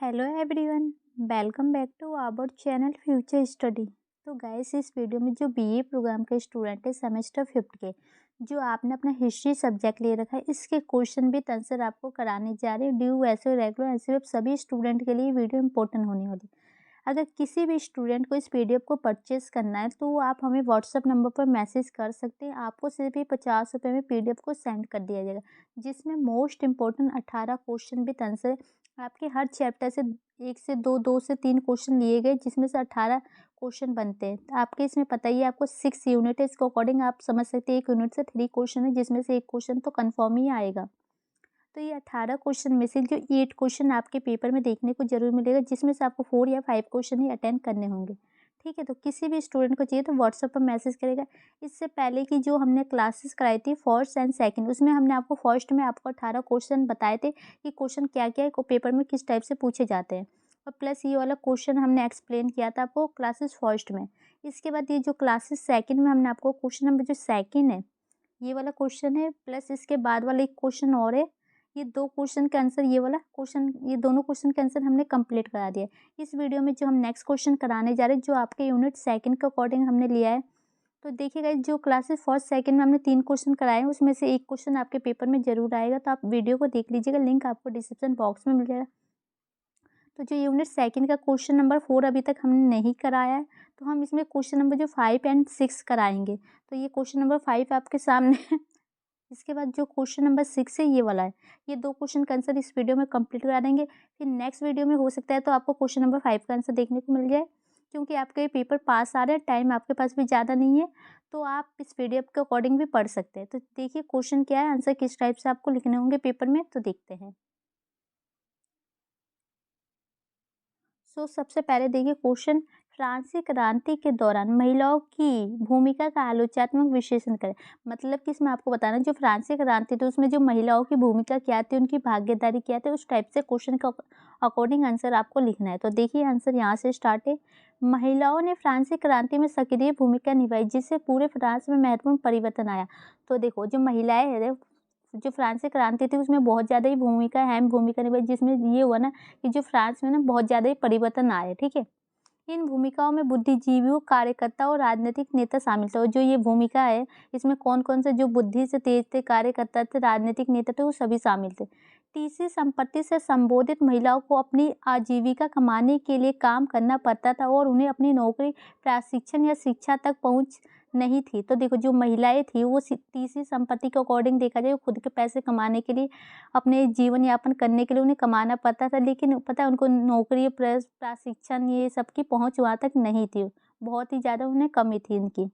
Hello everyone, welcome back to our channel Future Study. तो guys, इस वीडियो में जो बीए प्रोग्राम के स्टूडेंट है सेमेस्टर 5th के, जो आपने अपना हिस्ट्री सब्जेक्ट ले रखा है, इसके क्वेश्चन विद आंसर आपको कराने जा रहे हैं। ड्यू ऐसे रेगुलर ऐसे सभी स्टूडेंट के लिए वीडियो इंपॉर्टेंट होने वाली। अगर किसी भी स्टूडेंट को इस पीडीएफ को परचेज करना है तो आप हमें व्हाट्सएप नंबर पर मैसेज कर सकते हैं। आपको सिर्फ ही 50 रुपये में पीडीएफ को सेंड कर दिया जाएगा, जिसमें most important 18 question with answer आपके हर चैप्टर से 1 से 2, 2 से 3 क्वेश्चन लिए गए, जिसमें से 18 क्वेश्चन बनते हैं। तो आपके इसमें पता ही है, आपको 6 यूनिट है, इसके अकॉर्डिंग आप समझ सकते हैं 1 यूनिट से 3 क्वेश्चन है, जिसमें से 1 क्वेश्चन तो कन्फर्म ही आएगा। तो ये 18 क्वेश्चन में से जो 8 क्वेश्चन आपके पेपर में देखने को जरूर मिलेगा, जिसमें से आपको 4 या 5 क्वेश्चन ही अटेंड करने होंगे। ठीक है, तो किसी भी स्टूडेंट को चाहिए तो व्हाट्सएप पर मैसेज करेगा। इससे पहले की जो हमने क्लासेस कराई थी फर्स्ट एंड सेकंड, उसमें हमने आपको फर्स्ट में आपको 18 क्वेश्चन बताए थे कि क्वेश्चन क्या क्या है, पेपर में किस टाइप से पूछे जाते हैं, और प्लस ये वाला क्वेश्चन हमने एक्सप्लेन किया था आपको क्लासेस फर्स्ट में। इसके बाद ये जो क्लासेस सेकंड में हमने आपको क्वेश्चन नंबर जो सेकंड है, ये वाला क्वेश्चन है, प्लस इसके बाद वाला एक क्वेश्चन और है, ये 2 क्वेश्चन का आंसर, ये वाला क्वेश्चन, ये दोनों क्वेश्चन का आंसर हमने कंप्लीट करा दिया। इस वीडियो में जो हम नेक्स्ट क्वेश्चन कराने जा रहे हैं, जो आपके यूनिट सेकंड के अकॉर्डिंग हमने लिया है, तो देखिएगा जो क्लासेस फर्स्ट सेकंड में हमने 3 क्वेश्चन कराए हैं, उसमें से एक क्वेश्चन आपके पेपर में जरूर आएगा। तो आप वीडियो को देख लीजिएगा, लिंक आपको डिस्क्रिप्शन बॉक्स में मिल जाएगा। तो जो यूनिट सेकंड का क्वेश्चन नंबर 4 अभी तक हमने नहीं कराया है, तो हम इसमें क्वेश्चन नंबर जो 5 एंड 6 कराएंगे। तो ये क्वेश्चन नंबर 5 आपके सामने है। इसके बाद जो क्वेश्चन नंबर 6 है, ये वाला है। ये 2 क्वेश्चन का आंसर इस वीडियो में कंप्लीट करा देंगे। फिर नेक्स्ट वीडियो में हो सकता है तो आपको क्वेश्चन नंबर 5 का आंसर देखने को मिल जाए, क्योंकि आपके पेपर पास आ रहे हैं, टाइम आपके पास भी ज़्यादा नहीं है, तो आप इस पीडीएफ के अकॉर्डिंग भी पढ़ सकते हैं। तो देखिए क्वेश्चन क्या है, आंसर किस टाइप से आपको लिखने होंगे पेपर में, तो देखते हैं। सबसे पहले देखिए क्वेश्चन, फ्रांसीसी क्रांति के दौरान महिलाओं की भूमिका का आलोचनात्मक विश्लेषण करें। मतलब कि इसमें आपको बताना जो फ्रांसीसी क्रांति थी, उसमें जो महिलाओं की भूमिका क्या थी, उनकी भागीदारी क्या थी, उस टाइप से क्वेश्चन का अकॉर्डिंग आंसर आपको लिखना है। तो देखिए आंसर यहाँ से स्टार्ट है। महिलाओं ने फ्रांसीसी क्रांति में सक्रिय भूमिका निभाई, जिससे पूरे फ्रांस में महत्वपूर्ण परिवर्तन आया। तो देखो जो महिलाएं हैं, जो फ्रांसीसी क्रांति थी, उसमें बहुत ज़्यादा ही भूमिका, अहम भूमिका निभाई, जिसमें ये हुआ ना कि जो फ्रांस में ना बहुत ज़्यादा ही परिवर्तन आए। ठीक है, इन भूमिकाओं में बुद्धिजीवियों, कार्यकर्ता और राजनीतिक नेता शामिल थे। और जो ये भूमिका है, इसमें कौन कौन से जो बुद्धि से तेज थे, कार्यकर्ता थे, राजनीतिक नेता थे, वो सभी शामिल थे। तीसरी संपत्ति से संबोधित महिलाओं को अपनी आजीविका कमाने के लिए काम करना पड़ता था, और उन्हें अपनी नौकरी, प्रशिक्षण या शिक्षा तक पहुंच नहीं थी। तो देखो जो महिलाएं थी, वो तीसरी संपत्ति के अकॉर्डिंग देखा जाए, खुद के पैसे कमाने के लिए, अपने जीवन यापन करने के लिए उन्हें कमाना पड़ता था, लेकिन पता है उनको नौकरी, प्रशिक्षण, ये सब की पहुंच वहाँ तक नहीं थी, बहुत ही ज़्यादा उन्हें कमी थी इनकी।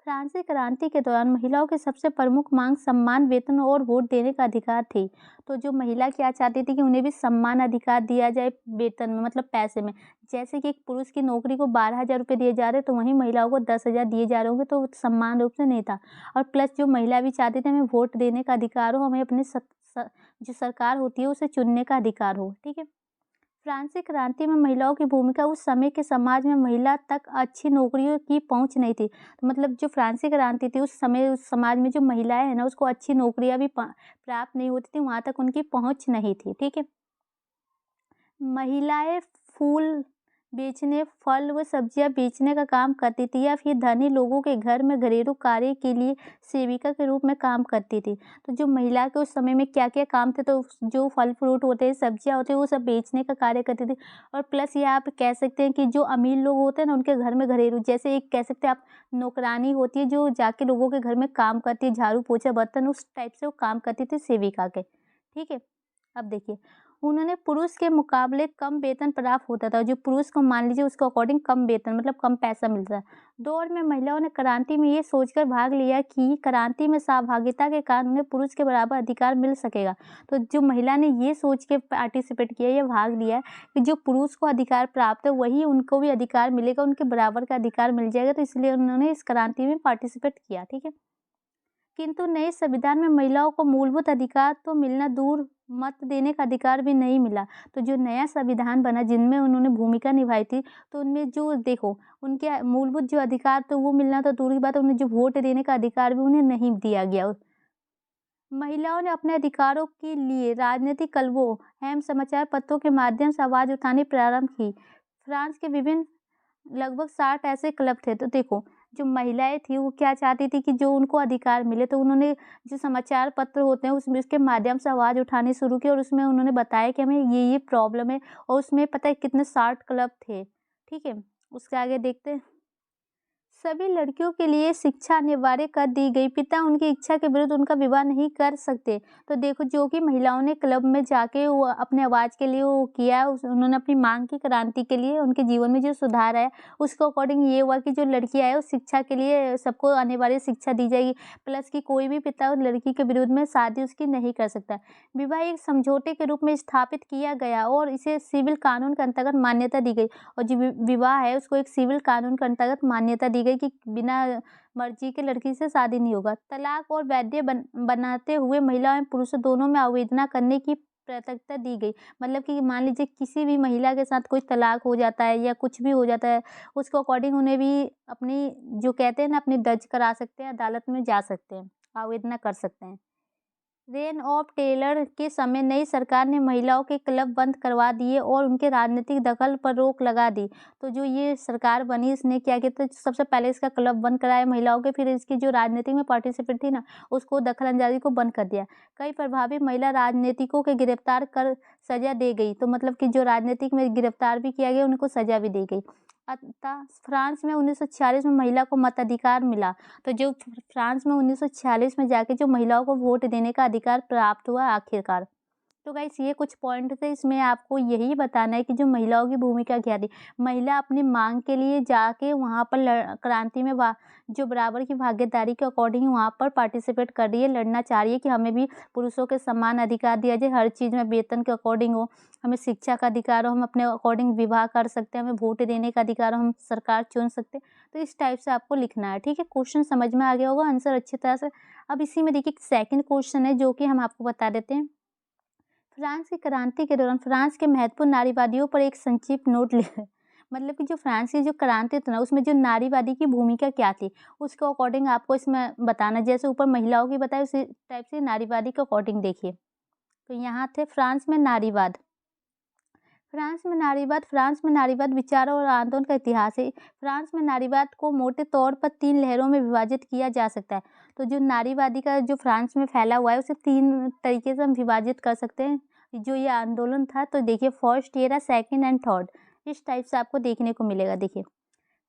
फ्रांसीसी क्रांति के दौरान महिलाओं की सबसे प्रमुख मांग सम्मान, वेतन और वोट देने का अधिकार थी। तो जो महिला क्या चाहती थी कि उन्हें भी सम्मान अधिकार दिया जाए वेतन में, मतलब पैसे में। जैसे कि एक पुरुष की नौकरी को 12,000 रुपये दिए जा रहे, तो वहीं महिलाओं को 10,000 दिए जा रहे होंगे, तो समान रूप से नहीं था। और प्लस जो महिला भी चाहती थी हमें वोट देने का अधिकार हो, हमें अपने जो सरकार होती है उसे चुनने का अधिकार हो। ठीक है, फ्रांसीसी क्रांति में महिलाओं की भूमिका, उस समय के समाज में महिला तक अच्छी नौकरियों की पहुंच नहीं थी। तो मतलब जो फ्रांसीसी क्रांति थी, उस समय उस समाज में जो महिलाएं हैं ना, उसको अच्छी नौकरियां भी प्राप्त नहीं होती थी, वहां तक उनकी पहुंच नहीं थी। ठीक है, महिलाएं फूल बेचने, फल व सब्जियां बेचने का काम करती थी, या फिर धनी लोगों के घर में घरेलू कार्य के लिए सेविका के रूप में काम करती थी। तो जो महिला के उस समय में क्या क्या काम थे, तो जो फल फ्रूट होते हैं, सब्जियां होती हैं, वो सब बेचने का कार्य करती थी। और प्लस ये आप कह सकते हैं कि जो अमीर लोग होते हैं ना, उनके घर में घरेलू, जैसे एक कह सकते हैं आप, नौकरानी होती है जो जाके लोगों के घर में काम करती है, झाड़ू पोछा बर्तन, उस टाइप से वो काम करती थी सेविका के। ठीक है, अब देखिए, उन्होंने पुरुष के मुकाबले कम वेतन प्राप्त होता था। जो पुरुष को मान लीजिए उसके अकॉर्डिंग कम वेतन, मतलब कम पैसा मिलता है। दौर में महिलाओं ने क्रांति में ये सोचकर भाग लिया कि क्रांति में सहभागिता के कारण उन्हें पुरुष के बराबर अधिकार मिल सकेगा। तो जो महिला ने ये सोच के पार्टिसिपेट किया, ये भाग लिया कि जो पुरुष को अधिकार प्राप्त है, वही उनको भी अधिकार मिलेगा, उनके बराबर का अधिकार मिल जाएगा। तो इसलिए उन्होंने इस क्रांति में पार्टिसिपेट किया। ठीक है, किंतु नए संविधान में महिलाओं को मूलभूत अधिकार तो मिलना दूर, मत देने का अधिकार भी नहीं मिला। तो जो नया संविधान बना, जिनमें उन्होंने भूमिका निभाई थी, तो उनमें जो देखो उनके मूलभूत जो अधिकार तो वो मिलना तो दूर की बात है, उन्हें जो वोट देने का अधिकार भी उन्हें नहीं दिया गया। महिलाओं ने अपने अधिकारों के लिए राजनीतिक क्लबों एवं समाचार पत्रों के माध्यम से आवाज उठानी प्रारंभ की। फ्रांस के विभिन्न लगभग 60 ऐसे क्लब थे। तो देखो, जो महिलाएं थी वो क्या चाहती थी कि जो उनको अधिकार मिले, तो उन्होंने जो समाचार पत्र होते हैं उसमें उसके माध्यम से आवाज उठानी शुरू की और उसमें उन्होंने बताया कि हमें ये प्रॉब्लम है, और उसमें पता है कितने 60 क्लब थे। ठीक है, उसके आगे देखते हैं। सभी लड़कियों के लिए शिक्षा अनिवार्य कर दी गई। पिता उनकी इच्छा के विरुद्ध उनका विवाह नहीं कर सकते। तो देखो, जो कि महिलाओं ने क्लब में जाके वो अपने आवाज़ के लिए वो किया, उन्होंने अपनी मांग की क्रांति के लिए, उनके जीवन में जो सुधार आया उसके अकॉर्डिंग ये हुआ कि जो लड़कियां है उस शिक्षा के लिए सबको अनिवार्य शिक्षा दी जाएगी, प्लस कि कोई भी पिता उस लड़की के विरुद्ध में शादी उसकी नहीं कर सकता। विवाह एक समझौते के रूप में स्थापित किया गया और इसे सिविल कानून के अंतर्गत मान्यता दी गई। और जो विवाह है उसको एक सिविल कानून के अंतर्गत मान्यता दी गई कि बिना मर्जी के लड़की से शादी नहीं होगा। तलाक और वैध बनाते हुए महिला एवं पुरुषों दोनों में आवेदन करने की प्राथमिकता दी गई। मतलब कि मान लीजिए किसी भी महिला के साथ कोई तलाक हो जाता है या कुछ भी हो जाता है, उसके अकॉर्डिंग उन्हें भी अपनी जो कहते हैं ना अपनी दर्ज करा सकते हैं, अदालत में जा सकते हैं, आवेदन कर सकते हैं। रेन ऑफ टेलर के समय नई सरकार ने महिलाओं के क्लब बंद करवा दिए और उनके राजनीतिक दखल पर रोक लगा दी। तो जो ये सरकार बनी इसने क्या किया, तो सबसे पहले इसका क्लब बंद कराया महिलाओं के, फिर इसकी जो राजनीति में पार्टिसिपेट थी ना उसको दखल अंदाजी को बंद कर दिया। कई प्रभावी महिला राजनीतिकों के गिरफ्तार कर सजा दे गई। तो मतलब कि जो राजनीतिक में गिरफ्तार भी किया गया उनको सजा भी दी गई। अतः फ्रांस में 1946 में महिला को मताधिकार मिला। तो जो फ्रांस में 1946 में जाके जो महिलाओं को वोट देने का अधिकार प्राप्त हुआ आखिरकार। तो गाइस ये कुछ पॉइंट थे, इसमें आपको यही बताना है कि जो महिलाओं की भूमिका क्या थी। महिला अपनी मांग के लिए जाके वहाँ पर क्रांति में जो बराबर की भागीदारी के अकॉर्डिंग वहाँ पर पार्टिसिपेट कर रही है, लड़ना चाह रही है कि हमें भी पुरुषों के समान अधिकार दिया जाए, हर चीज़ में वेतन के अकॉर्डिंग हो, हमें शिक्षा का अधिकार हो, हम अपने अकॉर्डिंग विवाह कर सकते हैं, हमें वोट देने का अधिकार हो, हम सरकार चुन सकते हैं। तो इस टाइप से आपको लिखना है। ठीक है, क्वेश्चन समझ में आ गया होगा, आंसर अच्छी तरह से। अब इसी में देखिए सेकंड क्वेश्चन है जो कि हम आपको बता देते हैं। फ्रांस की क्रांति के दौरान फ्रांस के महत्वपूर्ण नारीवादियों पर एक संक्षिप्त नोट लिखें। मतलब कि जो फ्रांस की जो क्रांति थी ना उसमें जो नारीवादी की भूमिका क्या थी उसके अकॉर्डिंग आपको इसमें बताना। जैसे ऊपर महिलाओं की बताई उसी टाइप से नारीवादी के अकॉर्डिंग देखिए। तो यहाँ थे फ्रांस में नारीवाद। फ्रांस में नारीवाद विचारों और आंदोलन का इतिहास है। फ्रांस में नारीवाद को मोटे तौर पर 3 लहरों में विभाजित किया जा सकता है। तो जो नारीवादी का जो फ्रांस में फैला हुआ है उसे 3 तरीके से हम विभाजित कर सकते हैं। जो ये आंदोलन था तो देखिए फर्स्ट ये रहा, सेकंड एंड थर्ड, इस टाइप से आपको देखने को मिलेगा। देखिए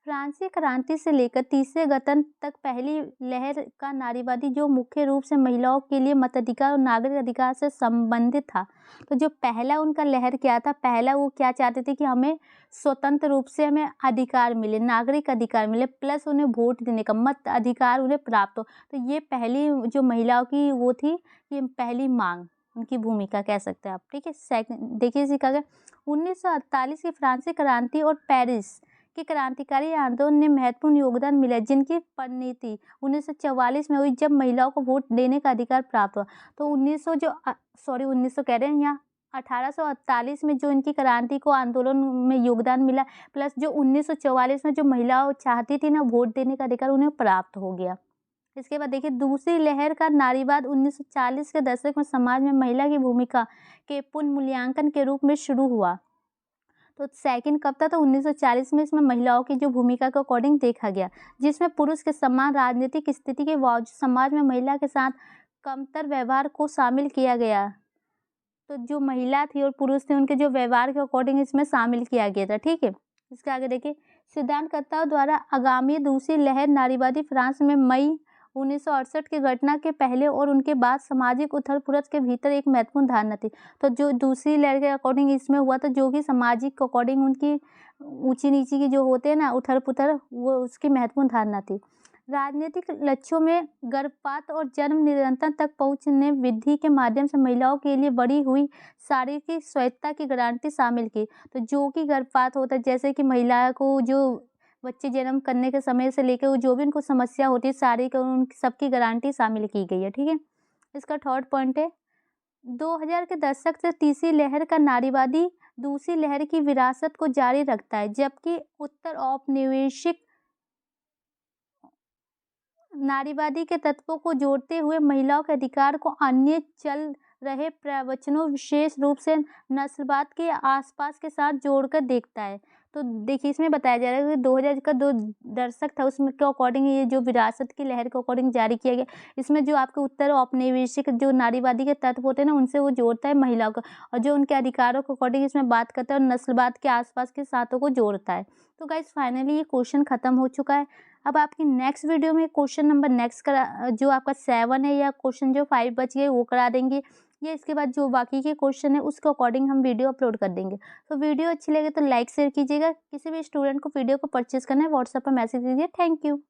फ्रांसीसी क्रांति से लेकर तीसरे गणतंत्र तक पहली लहर का नारीवादी जो मुख्य रूप से महिलाओं के लिए मताधिकार और नागरिक अधिकार से संबंधित था। तो जो पहला उनका लहर क्या था, पहला वो क्या चाहते थे कि हमें स्वतंत्र रूप से हमें अधिकार मिले, नागरिक अधिकार मिले, प्लस उन्हें वोट देने का मत अधिकार उन्हें प्राप्त हो। तो ये पहली जो महिलाओं की वो थी, ये पहली मांग, उनकी भूमिका कह सकते हैं आप। ठीक है, सेकंड देखिए इसी का 1948 की फ्रांसीसी क्रांति और पेरिस के क्रांतिकारी आंदोलन ने महत्वपूर्ण योगदान मिला, जिनकी परिणति 1944 में हुई जब महिलाओं को वोट देने का अधिकार प्राप्त हुआ। तो 1900 कह रहे हैं यहाँ 1848 में जो इनकी क्रांति को आंदोलन में योगदान मिला, प्लस जो 1944 में जो महिलाओं चाहती थी ना वोट देने का अधिकार उन्हें प्राप्त हो गया। इसके बाद देखिए दूसरी लहर का नारीवाद 1940 के दशक में समाज में महिला की भूमिका के पुनर्मूल्यांकन के रूप में शुरू हुआ। तो सेकंड कब था, तो 1940 में इसमें महिलाओं की जो भूमिका के अकॉर्डिंग देखा गया, जिसमें पुरुष के समान राजनीतिक स्थिति के बावजूद समाज में महिला के साथ कमतर व्यवहार को शामिल किया गया। तो जो महिला थी और पुरुष थे उनके जो व्यवहार के अकॉर्डिंग इसमें शामिल किया गया था। ठीक है, इसके आगे देखिए सिद्धांतकर्ताओं द्वारा आगामी दूसरी लहर नारीवादी फ्रांस में मई 1968 की घटना के पहले और उनके बाद सामाजिक उथल-पुथल के भीतर एक महत्वपूर्ण धारणा थी। तो जो दूसरी लहर के अकॉर्डिंग इसमें हुआ था, जो कि सामाजिक के अकॉर्डिंग उनकी ऊंची-नीची की जो होते हैं ना उथल-पुथल, वो उसकी महत्वपूर्ण धारणा थी। राजनीतिक लक्ष्यों में गर्भपात और जन्म निरंतर तक पहुंचने विधि के माध्यम से महिलाओं के लिए बढ़ी हुई शारीरिक स्वायत्तता की गारंटी शामिल की। तो जो कि गर्भपात होता है, जैसे कि महिला को जो बच्चे जन्म करने के समय से लेकर जो भी उनको समस्या होती है शारीरिक, उन सबकी गारंटी शामिल की गई है। ठीक है, इसका थर्ड पॉइंट है 2000 के दशक से तीसरी लहर का नारीवादी दूसरी लहर की विरासत को जारी रखता है, जबकि उत्तर औपनिवेशिक नारीवादी के तत्वों को जोड़ते हुए महिलाओं के अधिकार को अन्य चल रहे प्रवचनों विशेष रूप से नस्लवाद के आसपास के साथ जोड़कर देखता है। तो देखिए इसमें बताया जा रहा है कि 2000 का जो दशक था उसमें के अकॉर्डिंग ये जो विरासत की लहर के अकॉर्डिंग जारी किया गया। इसमें जो आपके उत्तर औपनिवेशिक जो नारीवादी के तत्व होते हैं ना, उनसे वो जोड़ता है महिलाओं को, और जो उनके अधिकारों के अकॉर्डिंग इसमें बात करता है और नस्लवाद के आसपास के साथों को जोड़ता है। तो गाइस फाइनली ये क्वेश्चन खत्म हो चुका है। अब आपकी नेक्स्ट वीडियो में क्वेश्चन नंबर नेक्स्ट करा जो आपका 7 है, या क्वेश्चन जो 5 बच गए वो करा देंगे, या इसके बाद जो बाकी के क्वेश्चन है उसके अकॉर्डिंग हम वीडियो अपलोड कर देंगे। तो वीडियो अच्छी लगे तो लाइक शेयर कीजिएगा। किसी भी स्टूडेंट को वीडियो को परचेज करना है व्हाट्सएप पर मैसेज कीजिए। Thank you.